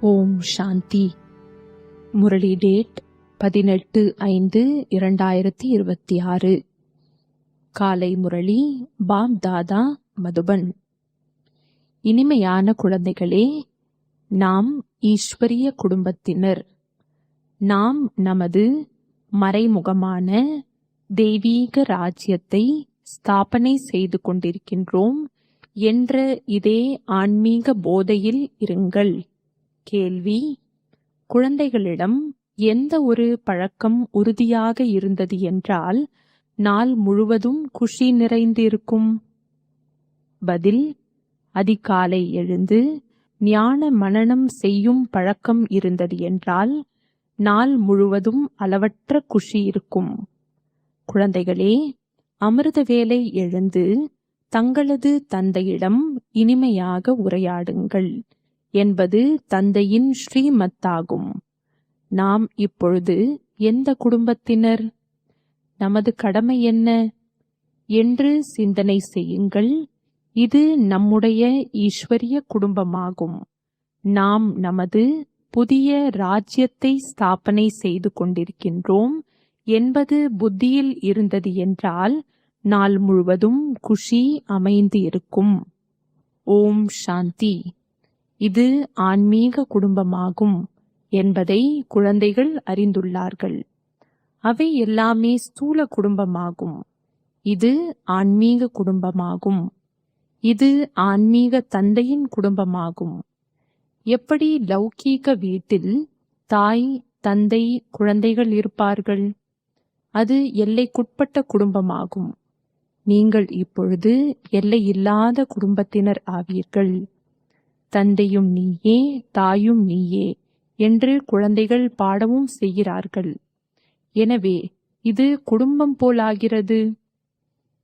ஓம் சாந்தி. Murali date 18/5/2026. காலை Murali pop தாதா, மதுபன். இனிமையான குழந்தைகளே, நாம் ஈஸ்வரிய குடும்பத்தினர். நாம் நமது மறைமுகமான தெய்வீக ராஜ்யத்தை ஸ்தாபனை செய்து கொண்டிருக்கின்றோம் என்ற இதே ஆன்மீக போதையில் இருங்கள். கேள்வி: குழந்தைகளிடம் எந்த ஒரு பழக்கம் உறுதியாக இருந்தது என்றால் நாள் முழுவதும் குஷி நிறைந்திருக்கும்? பதில்: அதிகாலை எழுந்து ஞான மனனம் செய்யும் பழக்கம் இருந்தது என்றால் நாள் முழுவதும் அளவற்ற குஷி இருக்கும். குழந்தைகளே, அமிர்த வேளை எழுந்து தங்களது தந்தையிடம் இனிமையாக உரையாடுங்கள் என்பது தந்தையின் ஸ்ரீமத்தாகும். நாம் இப்பொழுது எந்த குடும்பத்தினர்? நமது கடமை என்ன என்று சிந்தனை செய்யுங்கள். இது நம்முடைய ஈஸ்வரிய குடும்பமாகும். நாம் நமது புதிய ராஜ்யத்தை ஸ்தாபனை செய்து கொண்டிருக்கின்றோம் என்பது புத்தியில் இருந்தது என்றால் நாள் முழுவதும் குஷி அமைந்து இருக்கும். ஓம் சாந்தி. இது ஆன்மீக குடும்பமாகும் என்பதை குழந்தைகள் அறிந்துள்ளார்கள். அவை எல்லாமே ஸ்தூல குடும்பமாகும். இது ஆன்மீக குடும்பமாகும். இது ஆன்மீக தந்தையின் குடும்பமாகும். எப்படி லௌகீக வீட்டில் தாய், தந்தை, குழந்தைகள் இருப்பார்கள்? அது எல்லைக்குட்பட்ட குடும்பமாகும். நீங்கள் இப்பொழுது எல்லையில்லாத குடும்பத்தினர் ஆவீர்கள். தந்தையும் நீயே, தாயும் நீயே என்று குழந்தைகள் பாடவும் செய்கிறார்கள். எனவே இது குடும்பம் போலாகிறது.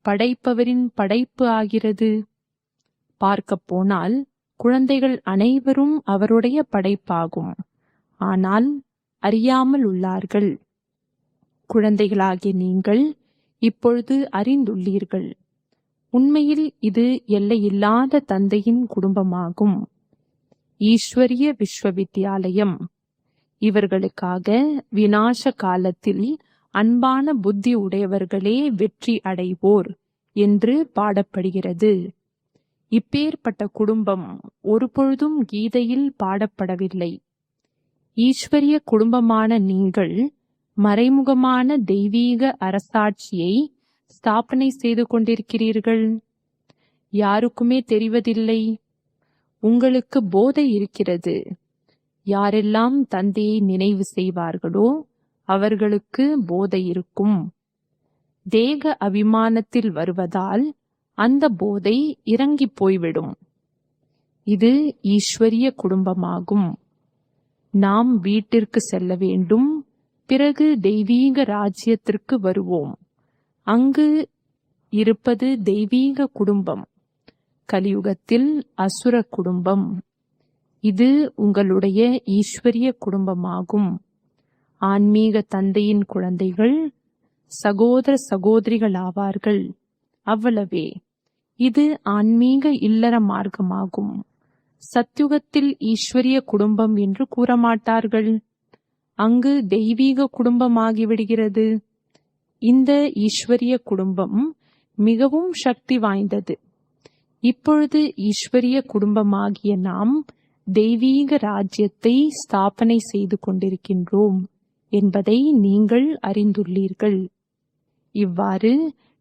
படைப்பவரின் படைப்பு ஆகிறது. பார்க்கப் போனால் குழந்தைகள் அனைவரும் அவருடைய படைப்பாகும். ஆனால் அறியாமல் உள்ளார்கள். குழந்தைகளாகிய நீங்கள் இப்பொழுது அறிந்துள்ளீர்கள். உண்மையில் இது எல்லையில்லாத தந்தையின் குடும்பமாகும். ஈஸ்வரிய விஸ்வவித்யாலயம். இவர்களுக்காக விநாச காலத்தில் அன்பான புத்தி உடையவர்களே வெற்றி அடைவோர் என்று பாடப்படுகிறது. இப்பேற்பட்ட குடும்பம் ஒருபொழுதும் கீதையில் பாடப்படவில்லை. ஈஸ்வரிய குடும்பமான நீங்கள் மறைமுகமான தெய்வீக அரசாட்சியை ஸ்தாபனை செய்து கொண்டிருக்கிறீர்கள். யாருக்குமே தெரிவதில்லை. உங்களுக்கு போதை இருக்கிறது. யாரெல்லாம் தந்தையை நினைவு செய்வார்களோ அவர்களுக்கு போதை இருக்கும். தேக அபிமானத்தில் வருவதால் அந்த போதை இறங்கி போய்விடும். இது ஈஸ்வரிய குடும்பமாகும். நாம் வீட்டிற்கு செல்ல வேண்டும். பிறகு தெய்வீக ராஜ்யத்திற்கு வருவோம். அங்கு இருப்பது தெய்வீக குடும்பம். கலியுகத்தில் அசுர குடும்பம். இது உங்களுடைய ஈஸ்வரிய குடும்பமாகும். ஆன்மீக தந்தையின் குழந்தைகள் சகோதர சகோதரிகள் ஆவார்கள். அவ்வளவே. இது ஆன்மீக இல்லற மார்க்கமாகும். சத்யுகத்தில் ஈஸ்வரிய குடும்பம் என்று கூறமாட்டார்கள். அங்கு தெய்வீக குடும்பமாகிவிடுகிறது. இந்த ஈஸ்வரிய குடும்பம் மிகவும் சக்தி வாய்ந்தது. இப்பொழுது ஈஸ்வரிய குடும்பமாகிய நாம் தெய்வீக ராஜ்யத்தை ஸ்தாபனை செய்து கொண்டிருக்கின்றோம் என்பதை நீங்கள் அறிந்துள்ளீர்கள். இவ்வாறு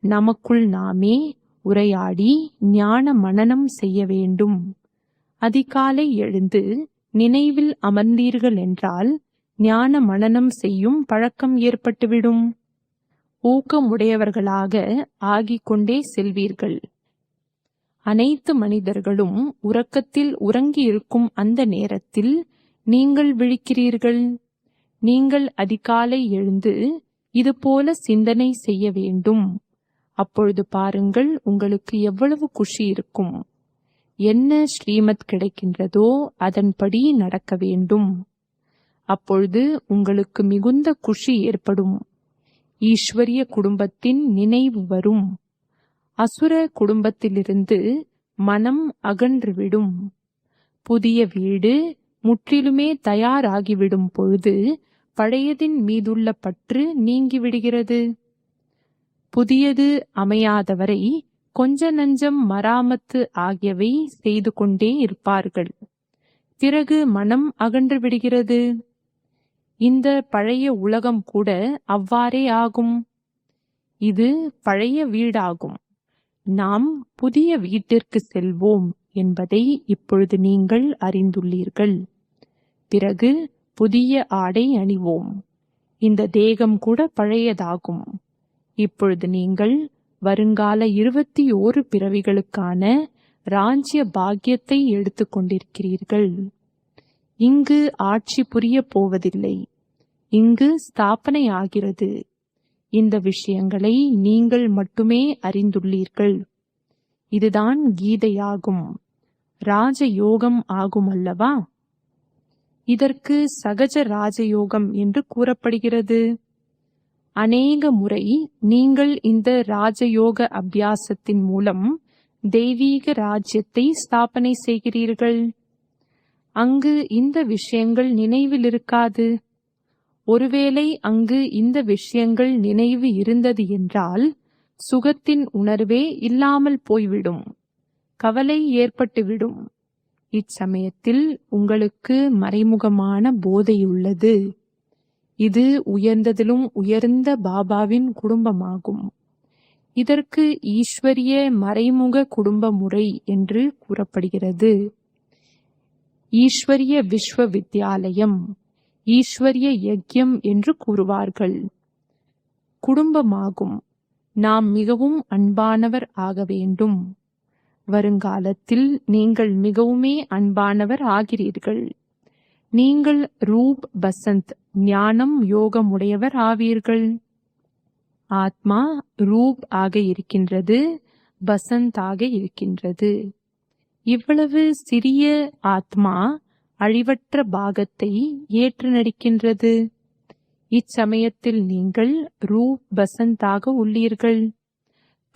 நமக்குள் நாமே உரையாடி ஞான மனனம் செய்ய வேண்டும். அதிகாலை எழுந்து நினைவில் அமர்ந்தீர்கள் என்றால் ஞான மனனம் செய்யும் பழக்கம் ஏற்பட்டுவிடும். ஊக்கமுடையவர்களாக ஆகிக்கொண்டே செல்வீர்கள். அனைத்து மனிதர்களும் உறக்கத்தில் உறங்கி இருக்கும் அந்த நேரத்தில் நீங்கள் விழிக்கிறீர்கள். நீங்கள் அதிகாலை எழுந்து இதுபோல சிந்தனை செய்ய வேண்டும். அப்பொழுது பாருங்கள், உங்களுக்கு எவ்வளவு குஷி இருக்கும். என்ன ஸ்ரீமத் கிடைக்கின்றதோ அதன்படி நடக்க வேண்டும். அப்பொழுது உங்களுக்கு மிகுந்த குஷி ஏற்படும். ஈஸ்வரிய குடும்பத்தின் நினைவு வரும். அசுர குடும்பத்திலிருந்து மனம் அகன்றுவிடும். புதிய வீடு முற்றிலுமே தயாராகிவிடும் பொழுது பழையதின் மீதுள்ள பற்று நீங்கிவிடுகிறது. புதியது அமையாதவரை கொஞ்ச நஞ்சம் மராமத்து ஆகியவை செய்து கொண்டே இருப்பார்கள். பிறகு மனம் அகன்று விடுகிறது. இந்த பழைய உலகம் கூட அவ்வாறே ஆகும். இது பழைய வீடாகும். நாம் புதிய வீட்டிற்கு செல்வோம் என்பதை இப்பொழுது நீங்கள் அறிந்துள்ளீர்கள். பிறகு புதிய ஆடை அணிவோம். இந்த தேகம் கூட பழையதாகும். இப்பொழுது நீங்கள் வருங்கால 21 பிறவிகளுக்கான ராஜ்ய பாக்கியத்தை எடுத்துக்கொண்டிருக்கிறீர்கள். இங்கு ஆட்சி புரிய போவதில்லை. இங்கு ஸ்தாபனை ஆகிறது. இந்த விஷயங்களை நீங்கள் மட்டுமே அறிந்துள்ளீர்கள். இதுதான் கீதையாகும். ராஜயோகம் ஆகும் அல்லவா? இதற்கு சகஜ ராஜயோகம் என்று கூறப்படுகிறது. அநேக முறை நீங்கள் இந்த ராஜயோக அபியாசத்தின் மூலம் தெய்வீக ராஜ்யத்தை ஸ்தாபனை செய்கிறீர்கள். அங்கு இந்த விஷயங்கள் நினைவில் இருக்காது. ஒருவேளை அங்கு இந்த விஷயங்கள் நினைவு இருந்தது என்றால் சுகத்தின் உணர்வே இல்லாமல் போய்விடும். கவலை ஏற்பட்டுவிடும். இச்சமயத்தில் உங்களுக்கு மறைமுகமான போதையுள்ளது. இது உயர்ந்ததிலும் உயர்ந்த பாபாவின் குடும்பமாகும். இதற்கு ஈஸ்வரிய மறைமுக குடும்ப முறை என்று கூறப்படுகிறது. ஈஸ்வரிய விஸ்வ வித்யாலயம், ஈஸ்வரிய யஜ்யம் என்று கூறுவார்கள். குடும்பமாகும். நாம் மிகவும் அன்பானவர் ஆக வேண்டும். வருங்காலத்தில் நீங்கள் மிகவுமே அன்பானவர் ஆகிறீர்கள். நீங்கள் ரூப் பசந்த் ஞானம் யோகமுடையவர் ஆவீர்கள். ஆத்மா ரூப் ஆக இருக்கின்றது, பசந்த் ஆக இருக்கின்றது. இவ்வளவு சிறிய ஆத்மா அழிவற்ற பாகத்தை ஏற்று நடிக்கின்றது. இச்சமயத்தில் நீங்கள் ரூப் பசந்தாக உள்ளீர்கள்.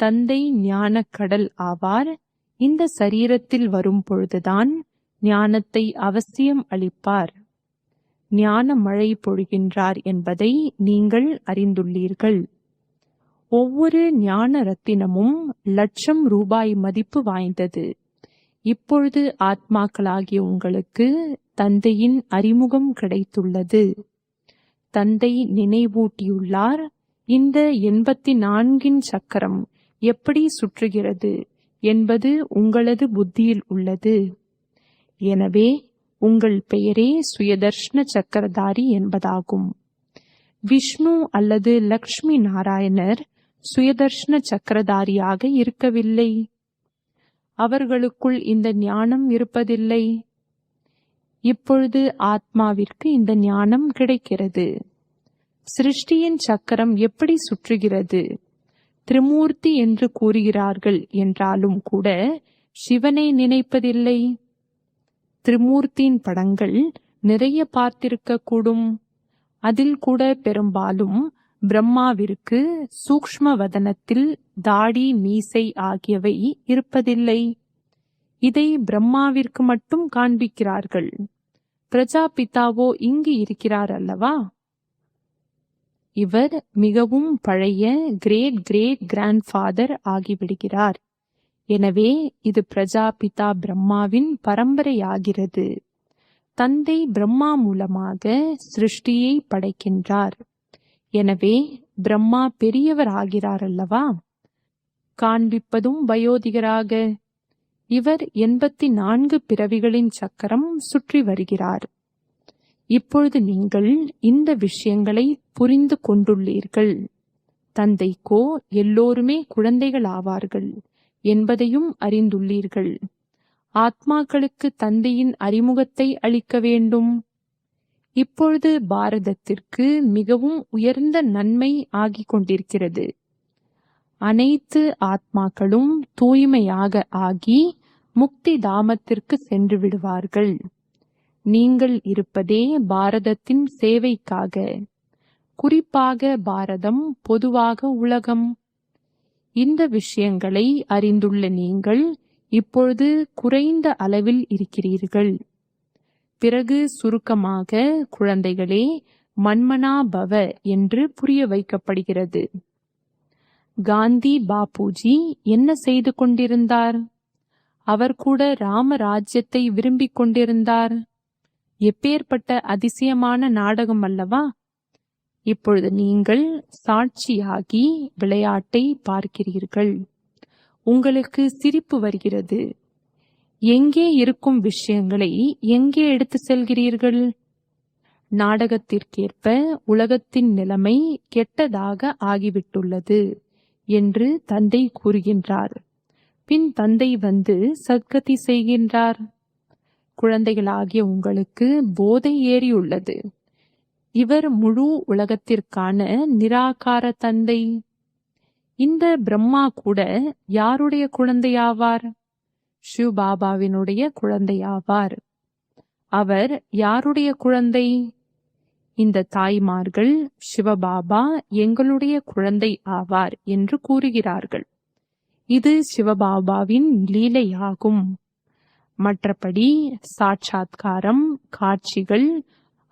தந்தை ஞான கடல் ஆவார். இந்த சரீரத்தில் வரும் பொழுதுதான் ஞானத்தை அவசியம் அளிப்பார். ஞான மழை பொழிகின்றார் என்பதை நீங்கள் அறிந்துள்ளீர்கள். ஒவ்வொரு ஞான ரத்தினமும் லட்சம் ரூபாய் மதிப்பு வாய்ந்தது. இப்பொழுது ஆத்மாக்களாகிய உங்களுக்கு தந்தையின் அறிமுகம் கிடைத்துள்ளது. தந்தை நினைவூட்டியுள்ளார். இந்த 84 சக்கரம் எப்படி சுற்றுகிறது என்பது உங்களது புத்தியில் உள்ளது. எனவே உங்கள் பெயரே சுயதர்ஷன சக்கரதாரி என்பதாகும். விஷ்ணு அல்லது லக்ஷ்மி நாராயணர் சுயதர்ஷன சக்கரதாரியாக இருக்கவில்லை. அவர்களுக்குள் இந்த ஞானம் இருப்பதில்லை. இப்பொழுது ஆத்மாவிற்கு இந்த ஞானம் கிடைக்கிறது. சிருஷ்டியின் சக்கரம் எப்படி சுற்றுகிறது? திரிமூர்த்தி என்று கூறுகிறார்கள் என்றாலும் கூட சிவனை நினைப்பதில்லை. திரிமூர்த்தியின் படங்கள் நிறைய பார்த்திருக்க கூடும். அதில் கூட பெரும்பாலும் பிரம்மாவிற்கு சூக்ஷ்ம வதனத்தில் தாடி மீசை ஆகியவை இருப்பதில்லை. இதை பிரம்மாவிற்கு மட்டும் காண்பிக்கிறார்கள். பிரஜாபிதாவோ இங்கு இருக்கிறார் அல்லவா? இவர் மிகவும் பழைய கிரேட் கிரேட் கிராண்ட்ஃபாதர் ஆகிவிடுகிறார். எனவே இது பிரஜாபிதா பிரம்மாவின் பரம்பரையாகிறது. தந்தை பிரம்மா மூலமாக சிருஷ்டியை படைக்கின்றார். எனவே பிரம்மா பெரியவர் ஆகிறார் அல்லவா? காண்பிப்பதும் வயோதிகராக. இவர் 84 பிறவிகளின் சக்கரம் சுற்றி வருகிறார். இப்பொழுது நீங்கள் இந்த விஷயங்களை புரிந்து கொண்டுள்ளீர்கள். தந்தைக்கோ எல்லோருமே குழந்தைகள் ஆவார்கள் என்பதையும் அறிந்துள்ளீர்கள். ஆத்மாக்களுக்கு தந்தையின் அறிமுகத்தை அளிக்க வேண்டும். இப்பொழுது பாரதத்திற்கு மிகவும் உயர்ந்த நன்மை ஆகிக் கொண்டிருக்கிறது. அனைத்து ஆத்மாக்களும் தூய்மையாக ஆகி முக்தி தாமத்திற்கு சென்று விடுவார்கள். நீங்கள் இருப்பதே பாரதத்தின் சேவைக்காக. குறிப்பாக பாரதம், பொதுவாக உலகம். இந்த விஷயங்களை அறிந்துள்ள நீங்கள் இப்பொழுது குறைந்த அளவில் இருக்கிறீர்கள். பிறகு சுருக்கமாக குழந்தைகளே மன்மனா பவ என்று புரிய வைக்கப்படுகிறது. காந்தி பாபுஜி என்ன செய்து கொண்டிருந்தார்? அவர் கூட ராமராஜ்யத்தை விரும்பிக் கொண்டிருந்தார். எப்பேற்பட்ட அதிசயமான நாடகம் அல்லவா? இப்பொழுது நீங்கள் சாட்சியாகி விளையாட்டை பார்க்கிறீர்கள். உங்களுக்கு சிரிப்பு வருகிறது. எங்கே இருக்கும் விஷயங்களை எங்கே எடுத்து செல்கிறீர்கள்? நாடகத்திற்கேற்ப உலகத்தின் நிலைமை கெட்டதாக ஆகிவிட்டுள்ளது என்று தந்தை கூறுகின்றார். பின் தந்தை வந்து சத்கதி செய்கின்றார். குழந்தைகளாகிய உங்களுக்கு போதை ஏறியுள்ளது. இவர் முழு உலகத்திற்கான நிராகார தந்தை. இந்த பிரம்மா கூட யாருடைய குழந்தையாவார்? சிவபாபாவினுடைய குழந்தையாவார். அவர் யாருடைய குழந்தை? இந்த தாய்மார்கள் சிவபாபா எங்களுடைய குழந்தை ஆவார் என்று கூறுகிறார்கள். இது சிவபாபாவின் லீலையாகும். மற்றபடி சாட்சாத்காரம், காட்சிகள்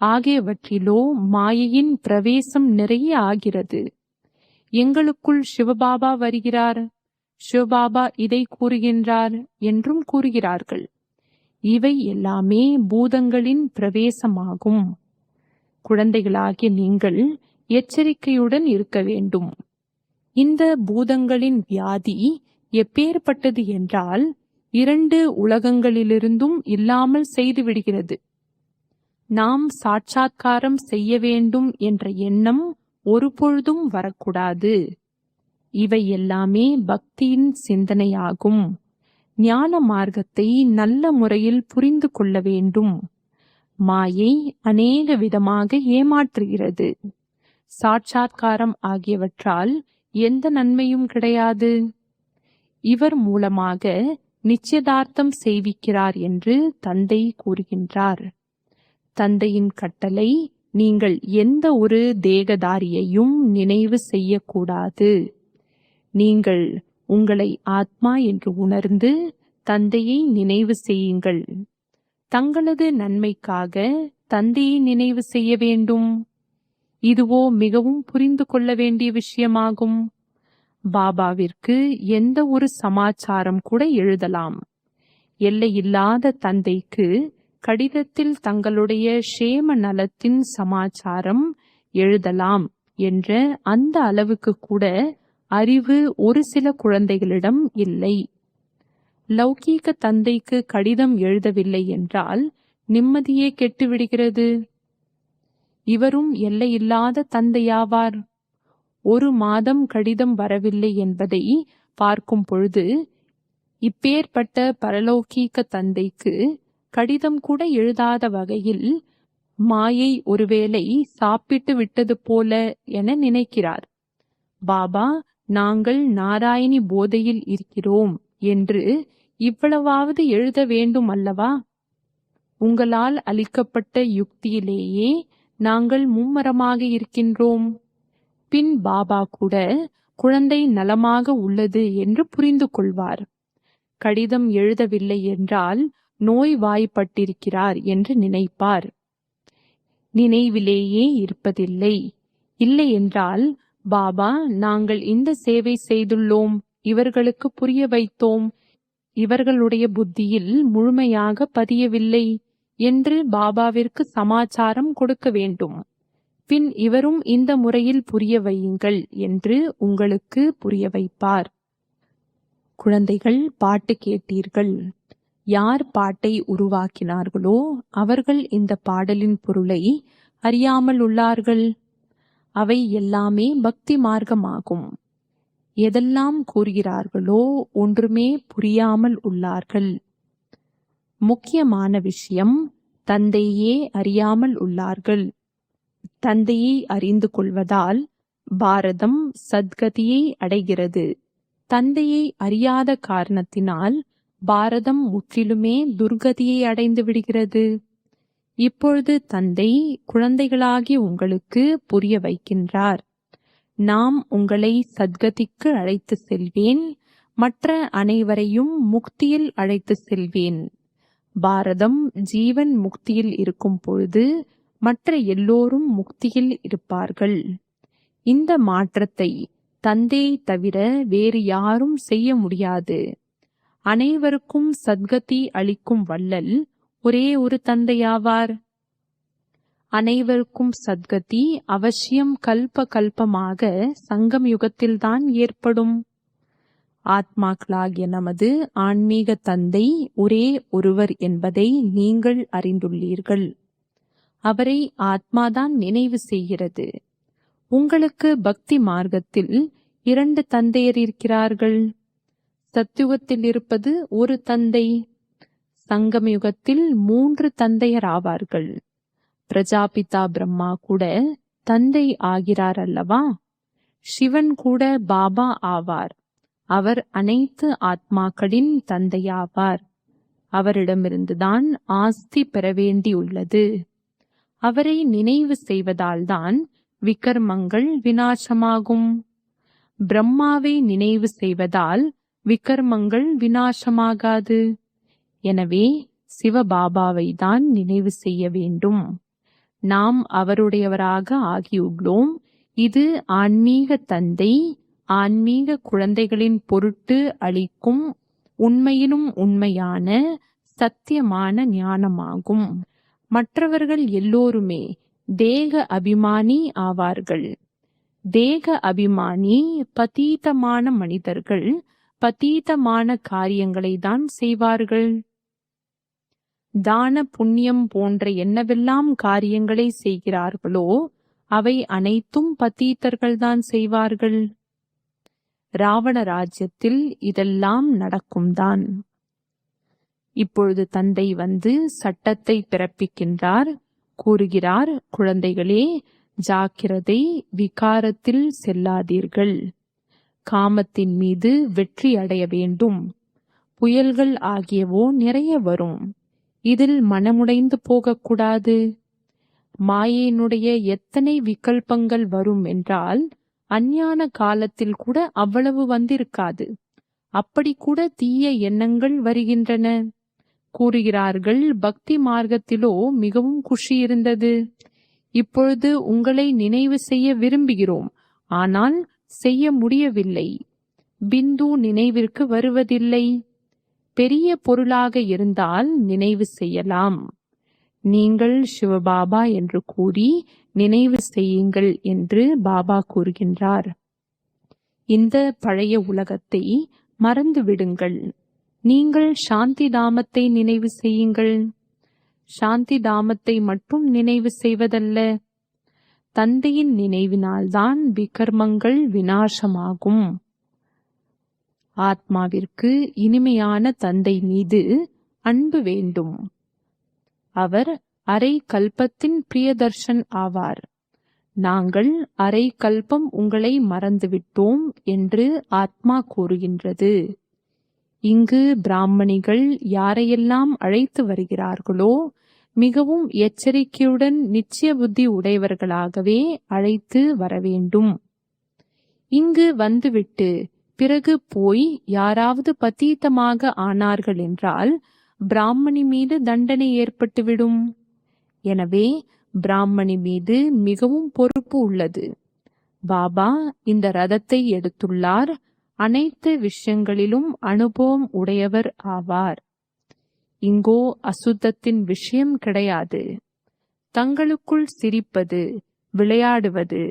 ஆகியவற்றிலோ மாயையின் பிரவேசம் நிறைய ஆகிறது. எங்களுக்குள் சிவபாபா வருகிறார், சிவபாபா இதை கூறுகின்றார் என்றும் கூறுகிறார்கள். இவை எல்லாமே பூதங்களின் பிரவேசமாகும். குழந்தைகளாகிய நீங்கள் எச்சரிக்கையுடன் இருக்க வேண்டும். இந்த பூதங்களின் வியாதி எப்பேற்பட்டது என்றால் 2 உலகங்களிலிருந்தும் இல்லாமல் செய்துவிடுகிறது. நாம் சாட்சாத்காரம் செய்ய வேண்டும் என்ற எண்ணம் ஒருபொழுதும் வரக்கூடாது. இவை எல்லாமே பக்தியின் சிந்தனையாகும். ஞான மார்க்கத்தை நல்ல முறையில் புரிந்து கொள்ள வேண்டும். மாயை அநேக விதமாக ஏமாற்றுகிறது. சாட்சாத்காரம் ஆகியவற்றால் எந்த நன்மையும் கிடையாது. இவர் மூலமாக நிச்சயதார்த்தம் செய்விக்கிறார் என்று தந்தை கூறுகின்றார். தந்தையின் கட்டளை, நீங்கள் எந்த ஒரு தேகதாரியையும் நினைவு செய்யக்கூடாது. நீங்கள் உங்களை ஆத்மா என்று உணர்ந்து தந்தையை நினைவு செய்யுங்கள். தங்களது நன்மைக்காக தந்தையை நினைவு செய்ய வேண்டும். இதுவோ மிகவும் புரிந்து கொள்ள வேண்டிய விஷயமாகும். பாபாவிற்கு எந்த ஒரு சமாச்சாரம் கூட எழுதலாம். எல்லையில்லாத தந்தைக்கு கடிதத்தில் தங்களுடைய க்ஷேம நலத்தின் சமாச்சாரம் எழுதலாம் என்ற அந்த அளவுக்கு கூட அறிவு ஒரு சில குழந்தைகளிடம் இல்லை. லௌகீக தந்தைக்கு கடிதம் எழுதவில்லை என்றால் நிம்மதியே கெட்டுவிடுகிறது. இவரும் எல்லையில்லாத தந்தையாவார். 1 மாதம் கடிதம் வரவில்லை என்பதை பார்க்கும் பொழுது இப்பேற்பட்ட பரலௌகீக தந்தைக்கு கடிதம் கூட எழுதாத வகையில் மாயை ஒருவேளை சாப்பிட்டு விட்டது போல என நினைக்கிறார். பாபா, நாங்கள் நாராயணி போதையில் இருக்கிறோம் என்று இவ்வளவாவது எழுத வேண்டும் அல்லவா? உங்களால் அளிக்கப்பட்ட யுக்தியிலேயே நாங்கள் மும்மரமாக இருக்கின்றோம். பின் பாபா கூட குழந்தை நலமாக உள்ளது என்று புரிந்து கொள்வார். கடிதம் எழுதவில்லை என்றால் நோய்வாய்ப்பட்டிருக்கிறார் என்று நினைப்பார். நினைவிலேயே இருப்பதில்லை. இல்லை என்றால், பாபா, நாங்கள் இந்த சேவை செய்துள்ளோம், இவர்களுக்கு புரிய வைத்தோம், இவர்களுடைய புத்தியில் முழுமையாக பதியவில்லை என்று பாபாவிற்கு சமாச்சாரம் கொடுக்க வேண்டும். பின் இவரும் இந்த முறையில் புரிய வையுங்கள் என்று உங்களுக்கு புரிய வைப்பார். குழந்தைகள், பாட்டு கேட்டீர்கள். யார் பாட்டை உருவாக்கினார்களோ அவர்கள் இந்த பாடலின் பொருளை அறியாமல் உள்ளார்கள். அவை எல்லாமே பக்தி மார்க்கமாகும். எதெல்லாம் கூறுகிறார்களோ ஒன்றுமே புரியாமல் உள்ளார்கள். முக்கியமான விஷயம், தந்தையே அறியாமல் உள்ளார்கள். தந்தையை அறிந்து கொள்வதால் பாரதம் சத்கதியை அடைகிறது. தந்தையை அறியாத காரணத்தினால் பாரதம் முற்றிலுமே துர்கதியை அடைந்து விடுகிறது. இப்பொழுது தந்தை குழந்தைகளாகி உங்களுக்கு புரிய வைக்கின்றார். நாம் உங்களை சத்கதிக்கு அழைத்து செல்வேன், மற்ற அனைவரையும் முக்தியில் அழைத்து செல்வேன். பாரதம் ஜீவன் முக்தியில் இருக்கும் பொழுது மற்ற எல்லோரும் முக்தியில் இருப்பார்கள். இந்த மாற்றத்தை தந்தையை தவிர வேறு யாரும் செய்ய முடியாது. அனைவருக்கும் சத்கதி அளிக்கும் வள்ளல் ஒரே ஒரு தந்தையாவார். அனைவருக்கும் சத்கதி அவசியம் கல்ப கல்பமாக சங்கம் யுகத்தில்தான் ஏற்படும். ஆத்மாக்களாகிய நமது ஆன்மீக தந்தை ஒரே ஒருவர் என்பதை நீங்கள் அறிந்துள்ளீர்கள். அவரை ஆத்மாதான் நினைவு செய்கிறது. உங்களுக்கு பக்தி மார்க்கத்தில் 2 தந்தையர் இருக்கிறார்கள். சத்யுகத்தில் இருப்பது ஒரு தந்தை. சங்கம் யுகத்தில் 3 தந்தையர் ஆவார்கள். பிரஜாபிதா பிரம்மா கூட தந்தை ஆகிறார் அல்லவா? சிவன் கூட பாபா ஆவார். அவர் அனைத்து ஆத்மாக்களின் தந்தையாவார். அவரிடமிருந்துதான் ஆஸ்தி பெற வேண்டியுள்ளது. அவரை நினைவு செய்வதால்தான் விகர்மங்கள் விநாசமாகும். பிரம்மாவை நினைவு செய்வதால் விகர்மங்கள் விநாசமாகாது. எனவே சிவபாபாவை தான் நினைவு செய்ய வேண்டும். நாம் அவருடையவராக ஆகியுள்ளோம். இது ஆன்மீக தந்தை ஆன்மீக குழந்தைகளின் பொருட்டு அளிக்கும் உண்மையிலும் உண்மையான சத்தியமான ஞானமாகும். மற்றவர்கள் எல்லோருமே தேக அபிமானி ஆவார்கள். தேக அபிமானி பதீதமான மனிதர்கள் பதீதமான காரியங்களை தான் செய்வார்கள். தான புண்ணியம் போன்ற என்னவெல்லாம் காரியங்களை செய்கிறார்களோ அவை அனைத்தும் பதீதர்கள்தான் செய்வார்கள். ராவண ராஜ்யத்தில் இதெல்லாம் நடக்கும்தான். இப்பொழுது தந்தை வந்து சட்டத்தை பிறப்பிக்கின்றார். கூறுகிறார், குழந்தைகளே, ஜாக்கிரதை, விகாரத்தில் செல்லாதீர்கள். காமத்தின் மீது வெற்றி அடைய வேண்டும். புயல்கள் ஆகியவோ நிறைய வரும். இதில் மனமுடைந்து போகக்கூடாது. மாயையினுடைய எத்தனை விகல்பங்கள் வரும் என்றால் அஞ்ஞான காலத்தில் கூட அவ்வளவு வந்திருக்காது. அப்படி கூட தீய எண்ணங்கள் வருகின்றன. கூறுகிறார்கள், பக்தி மார்க்கத்திலோ மிகவும் குஷி இருந்தது. இப்பொழுது உங்களை நினைவு செய்ய விரும்புகிறோம், ஆனால் செய்ய முடியவில்லை. பிந்து நினைவிற்கு வருவதில்லை. பெரிய பொருளாக இருந்தால் நினைவு செய்யலாம். நீங்கள் சிவபாபா என்று கூறி நினைவு செய்யுங்கள் என்று பாபா கூறுகின்றார். இந்த பழைய உலகத்தை மறந்து விடுங்கள். நீங்கள் சாந்தி தாமத்தை நினைவு செய்யுங்கள். சாந்தி தாமத்தை மட்டும் நினைவு செய்வதல்ல, தந்தையின் நினைவினால்தான் விகர்மங்கள் விநாசமாகும். ஆத்மாவிற்கு இனிமையான தந்தை மீது அன்பு வேண்டும். அவர் அரை கல்பத்தின் பிரியதர்ஷன் ஆவார். நாங்கள் அரை கல்பம் உங்களை மறந்துவிட்டோம் என்று ஆத்மா கூறுகின்றது. இங்கு பிராமணிகள் யாரையெல்லாம் அழைத்து வருகிறார்களோ மிகவும் எச்சரிக்கையுடன் நிச்சய புத்தி உடையவர்களாகவே அழைத்து வரவேண்டும். இங்கு வந்துவிட்டு பிறகு போய் யாராவது பதீதமாக ஆனார்கள் என்றால் பிராமணி மீது தண்டனை ஏற்பட்டுவிடும். எனவே பிராமணி மீது மிகவும் பொறுப்பு உள்ளது. பாபா இந்த ரதத்தை எடுத்துள்ளார். அனைத்து விஷயங்களிலும் அனுபவம் உடையவர் ஆவார். இங்கோ அசுத்தத்தின் விஷயம் கிடையாது. தங்களுக்குள் சிரிப்பது, விளையாடுவது,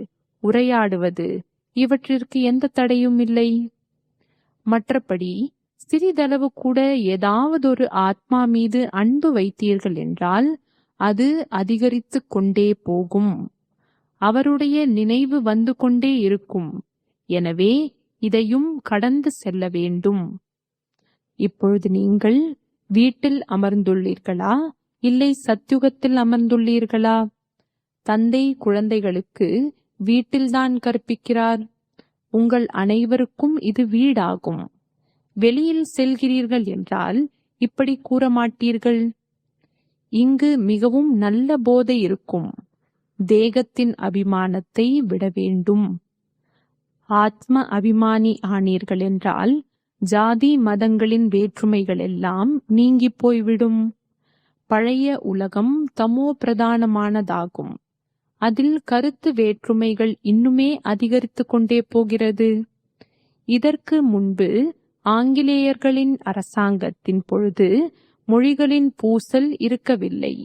உரையாடுவது இவற்றிற்கு எந்த தடையும் இல்லை. மற்றபடி சிறிதளவு கூட ஏதாவது ஒரு ஆத்மா மீது அன்பு வைத்தீர்கள் என்றால் அது அதிகரித்து கொண்டே போகும். அவருடைய நினைவு வந்து கொண்டே இருக்கும். எனவே இதையும் கடந்து செல்ல வேண்டும். இப்பொழுது நீங்கள் வீட்டில் அமர்ந்துள்ளீர்களா, இல்லை சத்யுகத்தில் அமர்ந்துள்ளீர்களா? தந்தை குழந்தைகளுக்கு வீட்டில்தான் கற்பிக்கிறார். உங்கள் அனைவருக்கும் இது வீடாகும். வெளியில் செல்கிறீர்கள் என்றால் இப்படி கூற மாட்டீர்கள். இங்கு மிகவும் நல்ல போதை இருக்கும். தேகத்தின் அபிமானத்தை விட வேண்டும். ஆத்ம அபிமானி ஆனீர்கள் என்றால் ஜாதி மதங்களின் வேற்றுமைகள் எல்லாம் நீங்கி போய்விடும். பழைய உலகம் தமோ பிரதானமானதாகும். அதில் கருத்து வேற்றுமைகள் இன்னுமே அதிகரித்து கொண்டே போகிறது. இதற்கு முன்பு ஆங்கிலேயர்களின் அரசாங்கத்தின் பொழுது மொழிகளின் பூசல் இருக்கவில்லை.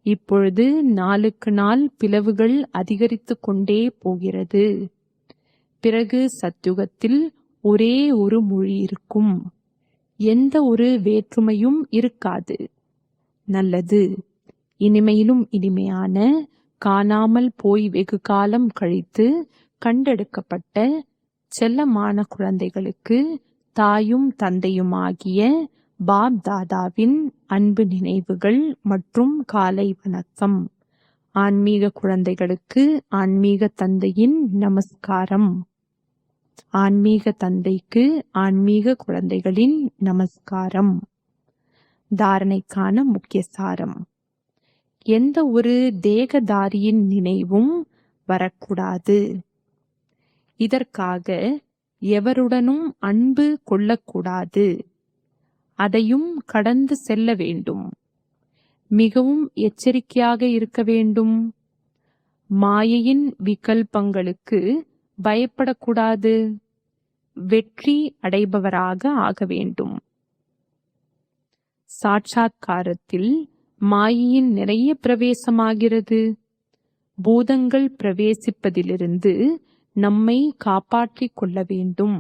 இப்பொழுது நாளுக்கு நாள் பிளவுகள் அதிகரித்து கொண்டே போகிறது. பிறகு சத்யுகத்தில் ஒரே ஒரு மொழி இருக்கும். எந்த ஒரு வேற்றுமையும் இருக்காது. நல்லது. இனிமையிலும் இனிமையான, காணாமல் போய் வெகு காலம் கழித்து கண்டெடுக்கப்பட்ட செல்லமான குழந்தைகளுக்கு தாயும் தந்தையுமாகிய பாப் தாதாவின் அன்பு நினைவுகள் மற்றும் காலை வணக்கம். ஆன்மீக குழந்தைகளுக்கு ஆன்மீக தந்தையின் நமஸ்காரம். ஆன்மீக தந்தைக்கு ஆன்மீக குழந்தைகளின் நமஸ்காரம். தாரணைக்கான முக்கிய சாரம்: எந்த ஒரு தேகதாரியின் நினைவும் வரக்கூடாது. இதற்காக எவருடனும் அன்பு கொள்ளக்கூடாது. அதையும் கடந்து செல்ல வேண்டும். மிகவும் எச்சரிக்கையாக இருக்க வேண்டும். மாயையின் விகல்பங்களுக்கு பயப்படக்கூடாது. வெற்றி அடைபவராக ஆக வேண்டும். சாட்சாத்காரத்தில் மாயையின் நிறைய பிரவேசமாகிறது. பூதங்கள் பிரவேசிப்பதிலிருந்து நம்மை காப்பாற்றிக் கொள்ள வேண்டும்.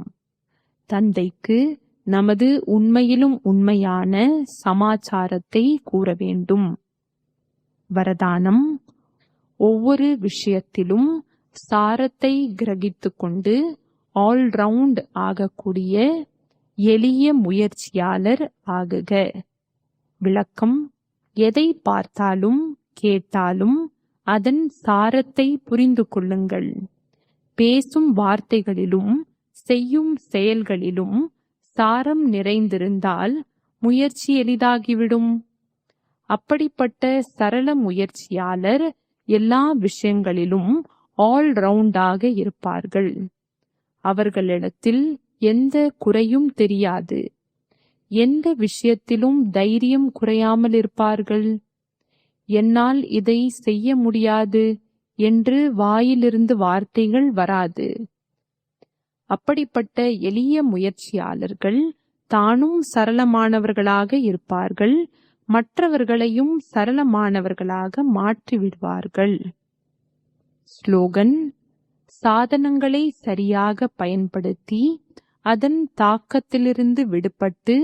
தந்தைக்கு நமது உண்மையிலும் உண்மையான சமாச்சாரத்தை கூற வேண்டும். வரதானம்: ஒவ்வொரு விஷயத்திலும் சாரத்தை கிரகித்துக் கொண்டு ஆல்ரவுண்ட் ஆகக்கூடிய எளிய முயற்சியாளர் ஆகுக. விளக்கம்: எதை பார்த்தாலும் கேட்டாலும் அதன் சாரத்தை புரிந்து கொள்ளுங்கள். பேசும் வார்த்தைகளிலும் செய்யும் செயல்களிலும் சாரம் நிறைந்திருந்தால் முயற்சி எளிதாகிவிடும். அப்படிப்பட்ட சரள முயற்சியாளர் எல்லா விஷயங்களிலும் ஆல்ரவுண்டாக இருப்பார்கள். அவர்களிடத்தில் எந்த குறையும் தெரியாது. எந்த விஷயத்திலும் தைரியம் குறையாமல் இருப்பார்கள். என்னால் இதை செய்ய முடியாது என்று வாயிலிருந்து வார்த்தைகள் வராது. அப்படிப்பட்ட எளிய முயற்சியாளர்கள் தானும் சரளமானவர்களாக இருப்பார்கள். மற்றவர்களையும் சரளமானவர்களாக மாற்றிவிடுவார்கள். ஸ்லோகன்: சாதனங்களை சரியாக பயன்படுத்தி அதன் தாக்கத்திலிருந்து விடுபட்டு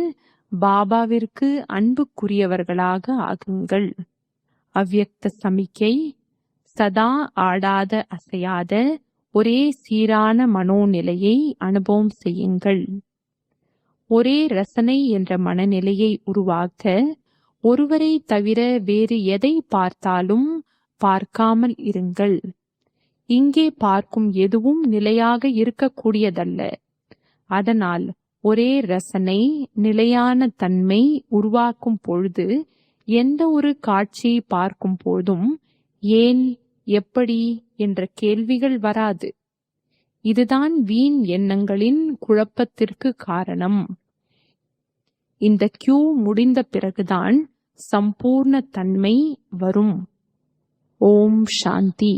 பாபாவிற்கு அன்புக்குரியவர்களாக ஆகுங்கள். அவ்யக்த சமிக்கை: சதா ஆடாத அசையாத ஒரே சீரான மனோநிலையை அனுபவம் செய்யுங்கள். ஒரே ரசனை என்ற மனநிலையை உருவாக்க ஒருவரை தவிர வேறு எதை பார்த்தாலும் பார்க்காமல் இருங்கள். இங்கே பார்க்கும் எதுவும் நிலையாக இருக்கக்கூடியதல்ல. அதனால் ஒரே ரசனை, நிலையான தன்மை உருவாக்கும் பொழுது எந்த ஒரு காட்சியை பார்க்கும் போதும் ஏன், எப்படி என்ற கேள்விகள் வராது. இதுதான் வீண் எண்ணங்களின் குழப்பத்திற்கு காரணம். இந்த கியூ முடிந்த பிறகுதான் சம்பூர்ண தன்மை வரும். ஓம் சாந்தி.